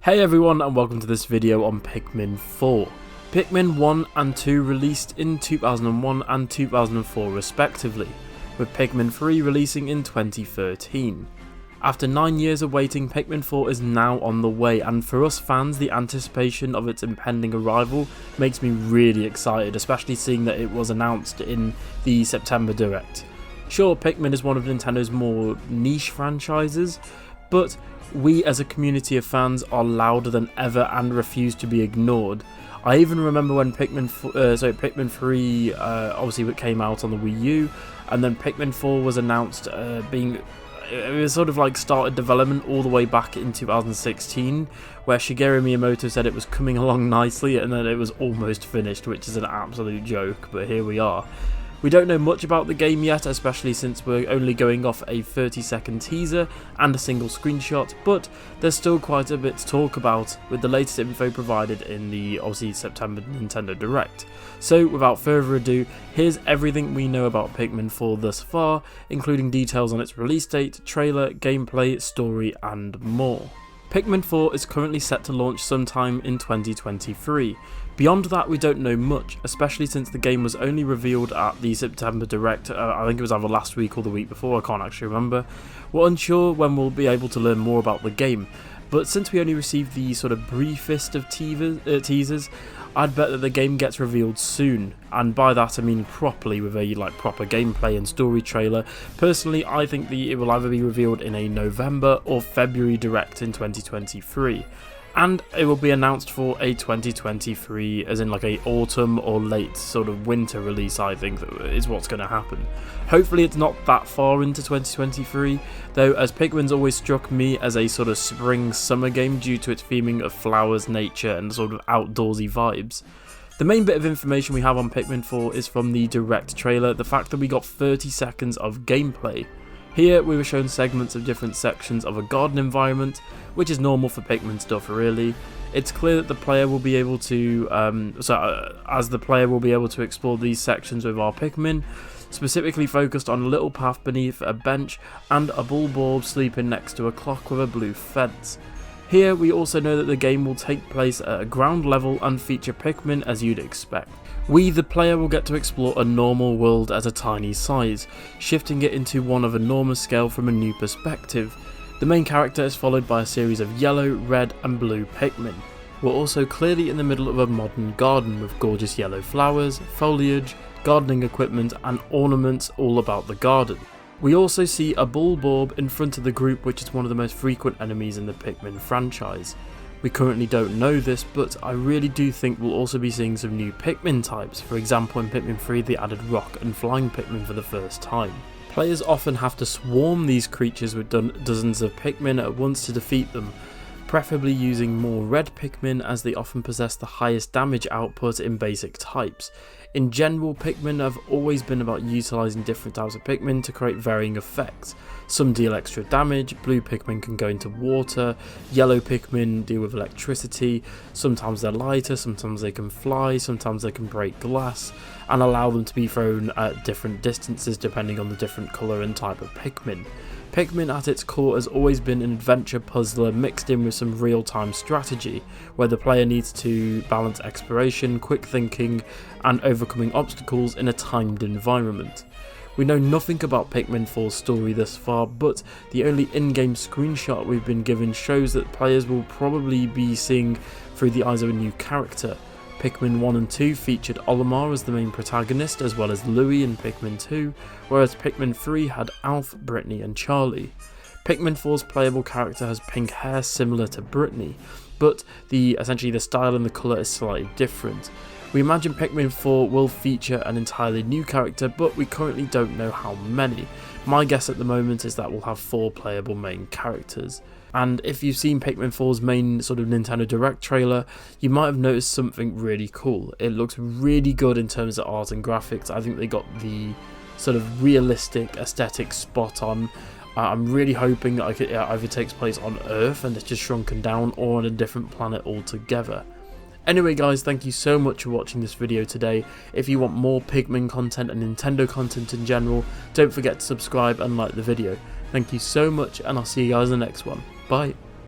Hey everyone, and welcome to this video on Pikmin 4. Pikmin 1 and 2 released in 2001 and 2004 respectively, with Pikmin 3 releasing in 2013. After 9 years of waiting, Pikmin 4 is now on the way, and for us fans, the anticipation of its impending arrival makes me really excited, especially seeing that it was announced in the September Direct. Sure, Pikmin is one of Nintendo's more niche franchises, but we as a community of fans are louder than ever and refuse to be ignored. I even remember when Pikmin 3 obviously came out on the Wii U, and then Pikmin 4 was announced it was sort of like started development all the way back in 2016, where Shigeru Miyamoto said it was coming along nicely and then it was almost finished, which is an absolute joke, but here we are. We don't know much about the game yet, especially since we're only going off a 30-second teaser and a single screenshot, but there's still quite a bit to talk about with the latest info provided in the obviously September Nintendo Direct. So without further ado, here's everything we know about Pikmin 4 thus far, including details on its release date, trailer, gameplay, story and more. Pikmin 4 is currently set to launch sometime in 2023. Beyond that, we don't know much, especially since the game was only revealed at the September Direct. I think it was either last week or the week before, I can't actually remember. We're unsure when we'll be able to learn more about the game, but since we only received the sort of briefest of teasers, I'd bet that the game gets revealed soon, and by that I mean properly, with a proper gameplay and story trailer. Personally, I think it will either be revealed in a November or February Direct in 2023. And it will be announced for a 2023, as in like a autumn or late sort of winter release, I think is what's going to happen. Hopefully it's not that far into 2023, though, as Pikmin's always struck me as a sort of spring-summer game due to its theming of flowers, nature and sort of outdoorsy vibes. The main bit of information we have on Pikmin 4 is from the Direct trailer, the fact that we got 30 seconds of gameplay. Here we were shown segments of different sections of a garden environment, which is normal for Pikmin stuff really. It's clear that the player will be able to, explore these sections with our Pikmin, specifically focused on a little path beneath a bench and a Bulborb sleeping next to a clock with a blue fence. Here we also know that the game will take place at a ground level and feature Pikmin as you'd expect. We, the player, will get to explore a normal world at a tiny size, shifting it into one of enormous scale from a new perspective. The main character is followed by a series of yellow, red and blue Pikmin. We're also clearly in the middle of a modern garden with gorgeous yellow flowers, foliage, gardening equipment and ornaments all about the garden. We also see a Bulborb in front of the group, which is one of the most frequent enemies in the Pikmin franchise. We currently don't know this, but I really do think we'll also be seeing some new Pikmin types. For example, in Pikmin 3 they added rock and flying Pikmin for the first time. Players often have to swarm these creatures with dozens of Pikmin at once to defeat them, preferably using more red Pikmin as they often possess the highest damage output in basic types. In general, Pikmin have always been about utilising different types of Pikmin to create varying effects. Some deal extra damage, blue Pikmin can go into water, yellow Pikmin deal with electricity, sometimes they're lighter, sometimes they can fly, sometimes they can break glass, and allow them to be thrown at different distances depending on the different colour and type of Pikmin. Pikmin at its core has always been an adventure puzzler mixed in with some real-time strategy, where the player needs to balance exploration, quick thinking, and overcoming obstacles in a timed environment. We know nothing about Pikmin 4's story thus far, but the only in-game screenshot we've been given shows that players will probably be seeing through the eyes of a new character. Pikmin 1 and 2 featured Olimar as the main protagonist, as well as Louie in Pikmin 2, whereas Pikmin 3 had Alf, Brittany and Charlie. Pikmin 4's playable character has pink hair similar to Brittany, but essentially the style and the colour is slightly different. We imagine Pikmin 4 will feature an entirely new character, but we currently don't know how many. My guess at the moment is that we'll have 4 playable main characters. And if you've seen Pikmin 4's main sort of Nintendo Direct trailer, you might have noticed something really cool. It looks really good in terms of art and graphics. I think they got the sort of realistic aesthetic spot on. I'm really hoping that it either takes place on Earth and it's just shrunken down, or on a different planet altogether. Anyway guys, thank you so much for watching this video today. If you want more Pikmin content and Nintendo content in general, don't forget to subscribe and like the video. Thank you so much, and I'll see you guys in the next one. Bye.